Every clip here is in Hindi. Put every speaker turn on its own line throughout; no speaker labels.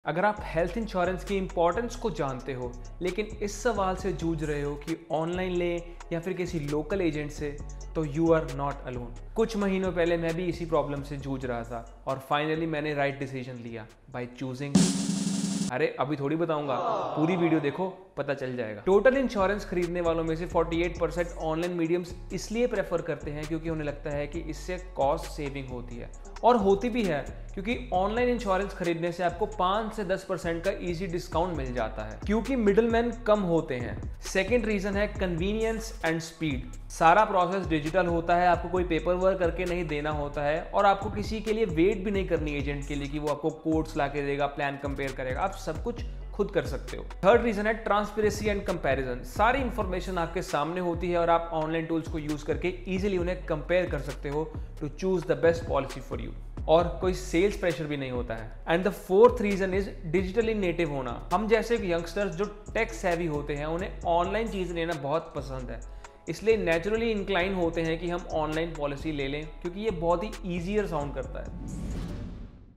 अगर आप हेल्थ इंश्योरेंस की इंपॉर्टेंस को जानते हो लेकिन इस सवाल से जूझ रहे हो कि ऑनलाइन लें या फिर किसी लोकल एजेंट से, तो यू आर नॉट अलोन। कुछ महीनों पहले मैं भी इसी प्रॉब्लम से जूझ रहा था और फाइनली मैंने राइट डिसीजन लिया बाय चूजिंग। अरे अभी थोड़ी बताऊंगा, पूरी वीडियो देखो, पता चल जाएगा। टोटल इंश्योरेंस खरीदने वालों में से 48% ऑनलाइन मीडियम्स इसलिए प्रेफर करते हैं क्योंकि उन्हें लगता है कि इससे कॉस्ट सेविंग होती है, और होती भी है क्योंकि ऑनलाइन इंश्योरेंस खरीदने से आपको 5 से 10% का इजी डिस्काउंट मिल जाता है क्योंकि मिडलमैन कम होते हैं। सेकेंड रीजन है कन्वीनियंस एंड स्पीड। सारा प्रोसेस डिजिटल होता है, आपको कोई पेपर वर्क करके नहीं देना होता है और आपको किसी के लिए वेट भी नहीं करनी एजेंट के लिए कि वो आपको कोड्स ला के देगा, प्लान कंपेयर करेगा। आप सब कुछ खुद कर सकते हो। थर्ड रीजन है ट्रांसपेरेंसी एंड कंपैरिजन। सारी इंफॉर्मेशन आपके सामने होती है और आप ऑनलाइन टूल्स को यूज करके इजीली उन्हें कंपेयर कर सकते हो to choose the best policy for you, और कोई सेल्स प्रेशर भी नहीं होता है। And the fourth reason is digitally native होना। हम जैसे यंगस्टर्स जो टेक सेवी होते हैं उन्हें ऑनलाइन चीज लेना बहुत पसंद है, इसलिए नेचुरली इंक्लाइन होते हैं कि हम ऑनलाइन पॉलिसी ले लें क्योंकि ये बहुत ही ईजियर साउंड करता है।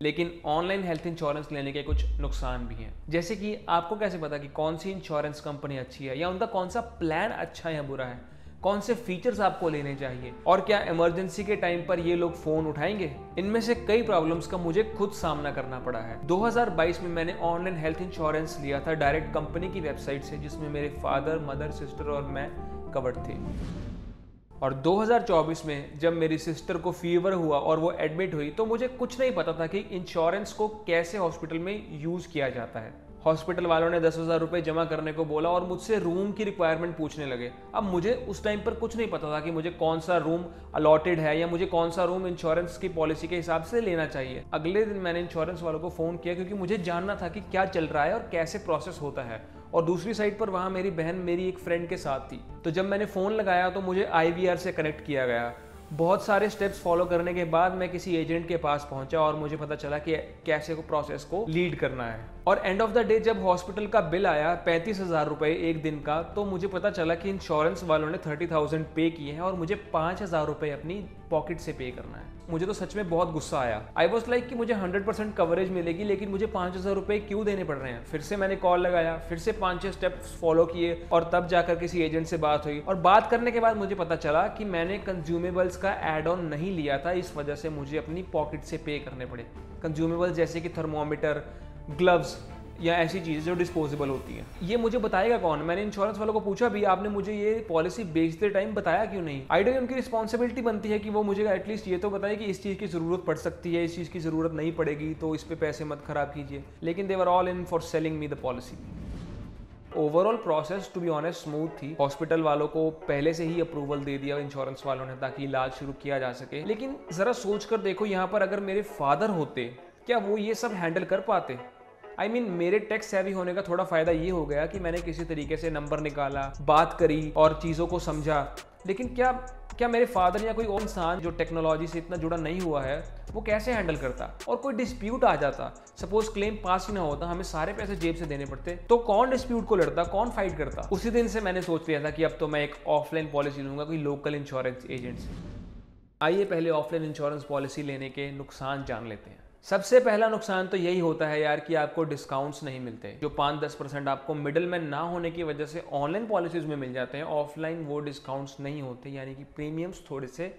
लेकिन ऑनलाइन हेल्थ इंश्योरेंस लेने के कुछ नुकसान भी हैं, जैसे कि आपको कैसे पता कि कौन सी इंश्योरेंस कंपनी अच्छी है या उनका कौन सा प्लान अच्छा या बुरा है, कौन से फीचर्स आपको लेने चाहिए, और क्या इमरजेंसी के टाइम पर ये लोग फोन उठाएंगे। इनमें से कई प्रॉब्लम्स का मुझे खुद सामना करना पड़ा है। 2022 में मैंने ऑनलाइन हेल्थ इंश्योरेंस लिया था डायरेक्ट कंपनी की वेबसाइट से, जिसमें मेरे फादर, मदर, सिस्टर और मैं कवर्ड थे। और 2024 में जब मेरी सिस्टर को फीवर हुआ और वो एडमिट हुई तो मुझे कुछ नहीं पता था कि इंश्योरेंस को कैसे हॉस्पिटल में यूज किया जाता है। हॉस्पिटल वालों ने 10,000 रुपये जमा करने को बोला और मुझसे रूम की रिक्वायरमेंट पूछने लगे। अब मुझे उस टाइम पर कुछ नहीं पता था कि मुझे कौन सा रूम अलॉटेड है या मुझे कौन सा रूम इंश्योरेंस की पॉलिसी के हिसाब से लेना चाहिए। अगले दिन मैंने इंश्योरेंस वालों को फ़ोन किया क्योंकि मुझे जानना था कि क्या चल रहा है और कैसे प्रोसेस होता है। और दूसरी साइड पर वहाँ मेरी बहन मेरी एक फ्रेंड के साथ थी। तो जब मैंने फ़ोन लगाया तो मुझे IVR से कनेक्ट किया गया। बहुत सारे स्टेप्स फॉलो करने के बाद मैं किसी एजेंट के पास पहुंचा और मुझे पता चला कि कैसे को प्रोसेस को लीड करना है। और एंड ऑफ द डे जब हॉस्पिटल का बिल आया 35,000 रुपये एक दिन का, तो मुझे पता चला कि इंश्योरेंस वालों ने 30,000 पे किए हैं और मुझे 5,000 रुपये अपनी पॉकेट से पे करना है। मुझे तो सच में बहुत गुस्सा आया। आई वॉज लाइक कि मुझे 100% कवरेज मिलेगी लेकिन मुझे 5,000 रुपये क्यों देने पड़ रहे हैं। फिर से मैंने कॉल लगाया, फिर से 5-6 स्टेप्स फॉलो किए और तब जाकर किसी एजेंट से बात हुई। और बात करने के बाद मुझे पता चला कि मैंने कंज्यूमेबल्स का एड ऑन नहीं लिया था, इस वजह से मुझे अपनी पॉकेट से पे करने पड़े। कंज्यूमेबल्स जैसे कि थर्मोमीटर, ग्लव्स या ऐसी चीज़ें जो डिस्पोजेबल होती हैं। ये मुझे बताएगा कौन? मैंने इंश्योरेंस वालों को पूछा भी, आपने मुझे ये पॉलिसी बेचते टाइम बताया क्यों नहीं? आइडिया उनकी रिस्पॉन्सिबिलिटी बनती है कि वो मुझे एटलीस्ट ये तो बताए कि इस चीज़ की ज़रूरत पड़ सकती है, इस चीज़ की ज़रूरत नहीं पड़ेगी, तो इस पर पैसे मत खराब कीजिए। लेकिन they were all in for selling me the policy. Overall process to be honest smooth थी। हॉस्पिटल वालों को पहले से ही अप्रूवल दे दिया इंश्योरेंस वालों ने ताकि इलाज शुरू किया जा सके। लेकिन ज़रा सोच कर देखो, यहाँ पर अगर मेरे फादर होते, क्या वो ये सब हैंडल कर पाते? I mean, मेरे टेक सेवी होने का थोड़ा फायदा ये हो गया कि मैंने किसी तरीके से नंबर निकाला, बात करी और चीज़ों को समझा। लेकिन क्या मेरे फादर या कोई और इंसान जो टेक्नोलॉजी से इतना जुड़ा नहीं हुआ है, वो कैसे हैंडल करता? और कोई डिस्प्यूट आ जाता, सपोज क्लेम पास ही ना होता, हमें सारे पैसे जेब से देने पड़ते, तो कौन डिस्प्यूट को लड़ता, कौन फाइट करता? उसी दिन से मैंने सोच लिया था कि अब तो मैं एक ऑफलाइन पॉलिसी लूंगा कोई लोकल इंश्योरेंस एजेंट से। आइए पहले ऑफलाइन इंश्योरेंस पॉलिसी लेने के नुकसान जान लेते हैं। सबसे पहला नुकसान तो यही होता है यार कि आपको डिस्काउंट्स नहीं मिलते। जो 5-10% आपको मिडलमैन ना होने की वजह से ऑनलाइन पॉलिसीज में मिल जाते हैं, ऑफलाइन वो डिस्काउंट्स नहीं होते, यानी कि प्रीमियम्स थोड़े से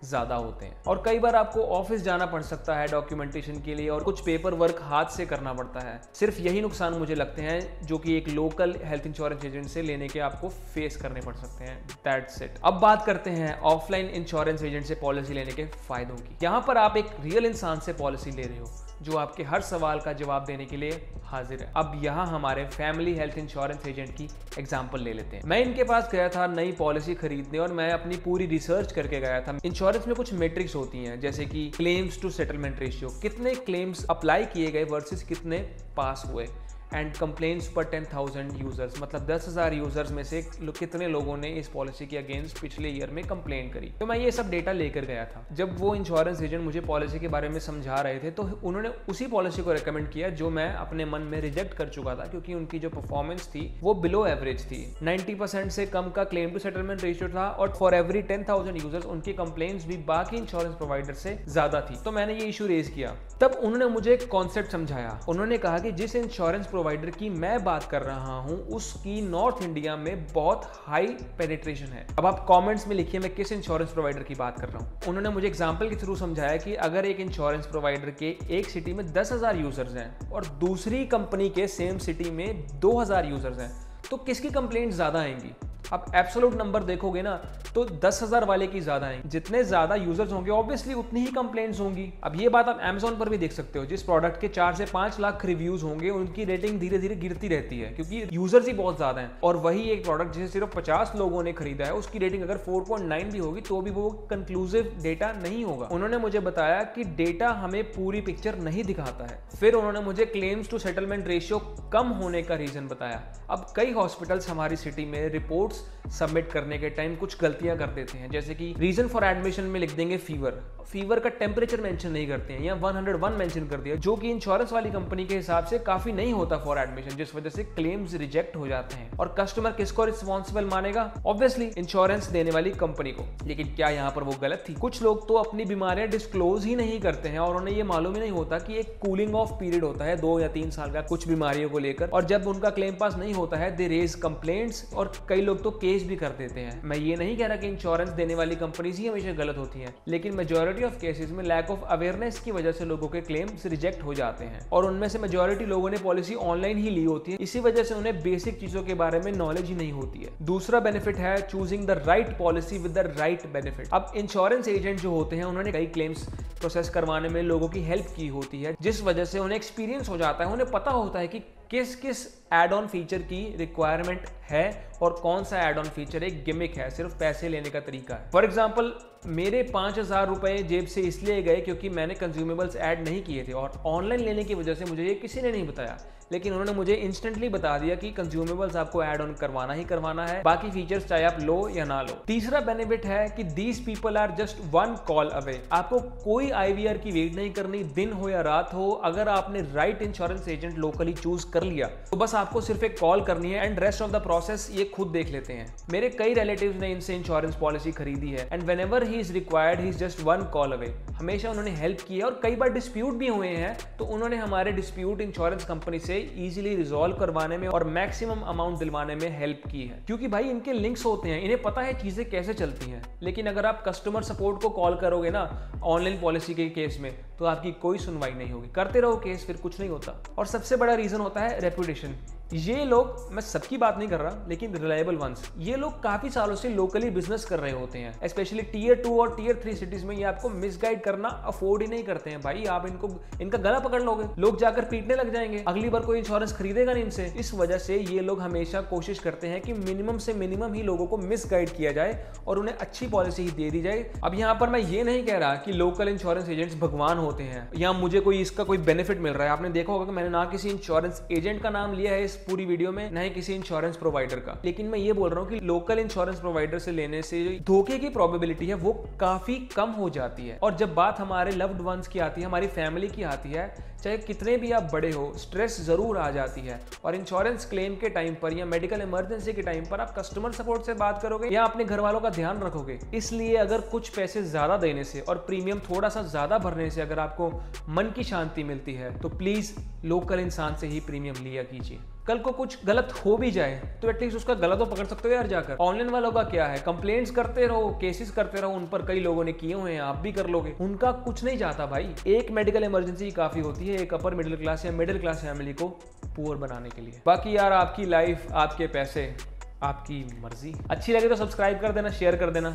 ज़्यादा होते हैं। और कई बार आपको ऑफिस जाना पड़ सकता है डॉक्यूमेंटेशन के लिए और कुछ पेपर वर्क हाथ से करना पड़ता है। सिर्फ यही नुकसान मुझे लगते हैं जो कि एक लोकल हेल्थ इंश्योरेंस एजेंट से लेने के आपको फेस करने पड़ सकते हैं। That's it. अब बात करते हैं ऑफलाइन इंश्योरेंस एजेंट से पॉलिसी लेने के फायदों की। यहाँ पर आप एक रियल इंसान से पॉलिसी ले रहे हो जो आपके हर सवाल का जवाब देने के लिए हाजिर है। अब यहाँ हमारे फैमिली हेल्थ इंश्योरेंस एजेंट की एग्जांपल ले लेते हैं। मैं इनके पास गया था नई पॉलिसी खरीदने और मैं अपनी पूरी रिसर्च करके गया था। इंश्योरेंस में कुछ मेट्रिक्स होती हैं जैसे कि क्लेम्स टू सेटलमेंट रेशियो, कितने क्लेम्स अप्लाई किए गए वर्सेस कितने पास हुए, एंड कंप्लेंट्स पर 10,000 यूजर्स, मतलब 10,000 यूजर्स में से कितने लोगों ने इस पॉलिसी के अगेंस्ट पिछले ईयर में कंप्लेन करी। तो मैं ये सब डेटा लेकर गया था। जब वो इंश्योरेंस एजेंट मुझे पॉलिसी के बारे में समझा रहे थे तो उन्होंने उसी पॉलिसी को रिकमेंड किया जो मैं अपने मन में रिजेक्ट कर चुका था, क्योंकि उनकी जो परफॉर्मेंस थी वो बिलो एवरेज थी। 90% से कम का क्लेम टू सेटलमेंट रेशियो था और फॉर एवरी 10,000 यूजर्स उनकी कंप्लेंट्स भी बाकी इंश्योरेंस प्रोवाइडर से ज्यादा थी। तो मैंने ये इशू रेज किया। तब उन्होंने मुझे एक कॉन्सेप्ट समझाया। उन्होंने कहा कि जिस इंश्योरेंस प्रोवाइडर की मैं बात कर रहा हूं उसकी नॉर्थ इंडिया में बहुत हाई पेनिट्रेशन है। अब आप कमेंट्स में लिखिए मैं किस इंश्योरेंस प्रोवाइडर की बात कर रहा हूं। उन्होंने मुझे एग्जांपल के थ्रू समझाया कि अगर एक इंश्योरेंस प्रोवाइडर के एक सिटी में 10,000 यूजर्स हैं और दूसरी कंपनी के सेम सिटी में 2,000 यूजर्स हैं, तो किसकी कंप्लेंट ज्यादा आएंगी? आप एब्सोल्यूट नंबर देखोगे ना तो 10,000 वाले की ज्यादा आएंगी। जितने ज्यादा यूजर्स होंगे ऑब्वियसली उतनी ही कंप्लेंट्स होंगी। अब ये बात आप Amazon पर भी देख सकते हो। जिस प्रोडक्ट के 4 से 5 लाख रिव्यूज होंगे उनकी रेटिंग धीरे धीरे गिरती रहती है, क्योंकि यूजर्स ही बहुत ज्यादा हैं। और वही एक प्रोडक्ट जिसे सिर्फ 50 लोगों ने खरीदा है उसकी रेटिंग अगर 4.9 भी होगी तो भी वो कंक्लूसिव डेटा नहीं होगा। उन्होंने मुझे बताया कि डेटा हमें पूरी पिक्चर नहीं दिखाता है। फिर उन्होंने मुझे क्लेम्स टू सेटलमेंट रेशियो कम होने का रीजन बताया। अब कई हॉस्पिटल्स हमारी सिटी में रिपोर्ट्स सबमिट करने के टाइम कुछ गलतियां कर देते हैं, जैसे कि रीजन फॉर एडमिशन में लिख देंगे फीवर का टेम्परेचर मेंशन नहीं करते हैं या 101 मेंशन कर दिया, जो कि इंश्योरेंस वाली कंपनी के हिसाब से काफी नहीं होता फॉर एडमिशन, जिस वजह से क्लेम्स रिजेक्ट हो जाते हैं। और कस्टमर किसको रिस्पॉन्सिबल मानेगा? ऑब्वियसली इंश्योरेंस देने वाली कंपनी को। लेकिन क्या यहाँ पर वो गलत थी? कुछ लोग तो अपनी बीमारियां डिस्क्लोज ही नहीं करते हैं और उन्हें ये मालूम ही नहीं होता कि एक कूलिंग ऑफ पीरियड होता है 2 या 3 साल का कुछ बीमारियों को लेकर, और जब उनका क्लेम पास नहीं होता है दे रेज कंप्लेंट्स और कई लोग तो केस भी कर देते हैं। मैं ये नहीं कह रहा कि इंश्योरेंस देने वाली कंपनीज ही हमेशा गलत होती हैं, लेकिन मेजॉरिटी ऑफ केसेस में लैक ऑफ अवेयरनेस की वजह से लोगों के क्लेम्स रिजेक्ट हो जाते हैं। और उनमें से मेजॉरिटी लोगों ने पॉलिसी ऑनलाइन ही ली होती है, इसी वजह से उन्हें बेसिक चीजों के बारे में नॉलेज ही नहीं होती है। दूसरा बेनिफिट है choosing the right policy with the right benefit. अब इंश्योरेंस एजेंट जो होते हैं उन्होंने कई क्लेम्स प्रोसेस करवाने में लोगों की हेल्प की होती है, जिस वजह से उन्हें एक्सपीरियंस हो जाता है। उन्हें पता होता है कि किस किस एड ऑन फीचर की रिक्वायरमेंट है और कौन सा एड ऑन फीचर एक गिमिक है, सिर्फ पैसे लेने का तरीका है। फॉर एग्जाम्पल मेरे 5,000 रुपए जेब से इसलिए गए क्योंकि मैंने कंज्यूमेबल्स ऐड नहीं किए थे और ऑनलाइन लेने की वजह से मुझे ये किसी ने नहीं बताया, लेकिन उन्होंने मुझे इंस्टेंटली बता दिया कि कंज्यूमेबल्स आपको ऐड ऑन करवाना ही करवाना है, बाकी फीचर्स चाहे आप लो या ना लो। तीसरा बेनिफिट है कि these people are just 1 call away. आपको कोई IVR की वेट नहीं करनी, दिन हो या रात हो। अगर आपने right insurance agent locally choose कर लिया तो बस आपको सिर्फ एक कॉल करनी है and rest of the process ये खुद देख लेते हैं। मेरे कई रिलेटिव्स ने इनसे इंश्योरेंस पॉलिसी खरीदी है and whenever he is required he is just 1 call away. हमेशा उन्होंने हेल्प की है और कई बार डिस्प्यूट भी हुए हैं तो उन्होंने हमारे डिस्प्यूट इंश्योरेंस कंपनी से इजीली रिजॉल्व करवाने में और मैक्सिमम अमाउंट दिलवाने में हेल्प की है, क्योंकि भाई इनके लिंक्स होते हैं, इन्हें पता है चीजें कैसे चलती हैं। लेकिन अगर आप कस्टमर सपोर्ट को कॉल करोगे ना ऑनलाइन पॉलिसी के केस में तो आपकी कोई सुनवाई नहीं होगी। करते रहो केस, फिर कुछ नहीं होता। और सबसे बड़ा रीजन होता है रेपुटेशन। ये लोग, मैं सबकी बात नहीं कर रहा लेकिन रिलायबल वंस, ये लोग काफी सालों से लोकली बिजनेस कर रहे होते हैं। स्पेशली टियर 2 और टियर 3 सिटीज में ये आपको मिसगाइड करना अफोर्ड ही नहीं करते हैं। भाई आप इनका गला पकड़ लोगे, लोग जाकर पीटने लग जाएंगे, अगली बार कोई इंश्योरेंस खरीदेगा नहीं इनसे। इस वजह से ये लोग हमेशा कोशिश करते हैं कि मिनिमम से मिनिमम ही लोगों को मिसगाइड किया जाए और उन्हें अच्छी पॉलिसी ही दे दी जाए। अब यहाँ पर मैं ये नहीं कह रहा कि लोकल इंश्योरेंस एजेंट्स भगवान होते हैं या मुझे कोई इसका कोई बेनिफिट मिल रहा है। आपने देखा होगा कि मैंने ना किसी इंश्योरेंस एजेंट का नाम लिया है इस पूरी वीडियो में, ना ही किसी इंश्योरेंस प्रोवाइडर का। लेकिन मैं ये बोल रहा हूँ कि लोकल इंश्योरेंस प्रोवाइडर से लेने से धोखे की प्रोबेबिलिटी है वो काफी कम हो जाती है। और जब बात हमारे लव्ड वंस की आती है, हमारी फैमिली की आती है, चाहे कितने भी आप बड़े हो, स्ट्रेस जरूर आ जाती है। और इंश्योरेंस क्लेम के टाइम पर या मेडिकल इमरजेंसी के टाइम पर आप कस्टमर सपोर्ट से बात करोगे या अपने घर वालों का ध्यान रखोगे। इसलिए अगर कुछ पैसे ज्यादा देने से और प्रीमियम थोड़ा सा ज्यादा भरने से अगर आपको मन की शांति मिलती है तो प्लीज लोकल इंसान से ही प्रीमियम लिया कीजिए। कल को कुछ गलत हो भी जाए तो एटलीस्ट उसका गलत तो पकड़ सकते हो यार जाकर। ऑनलाइन वालों का क्या है, कंप्लेंट्स करते रहो, केसेस करते रहो, उन पर कई लोगों ने किए हुए हैं, आप भी कर लोगे। उनका कुछ नहीं जाता भाई। एक मेडिकल इमरजेंसी काफी होती है एक अपर मिडिल क्लास या मिडिल क्लास फैमिली को पुअर बनाने के लिए। बाकी यार आपकी लाइफ, आपके पैसे, आपकी मर्जी। अच्छी लगे तो सब्सक्राइब कर देना, शेयर कर देना।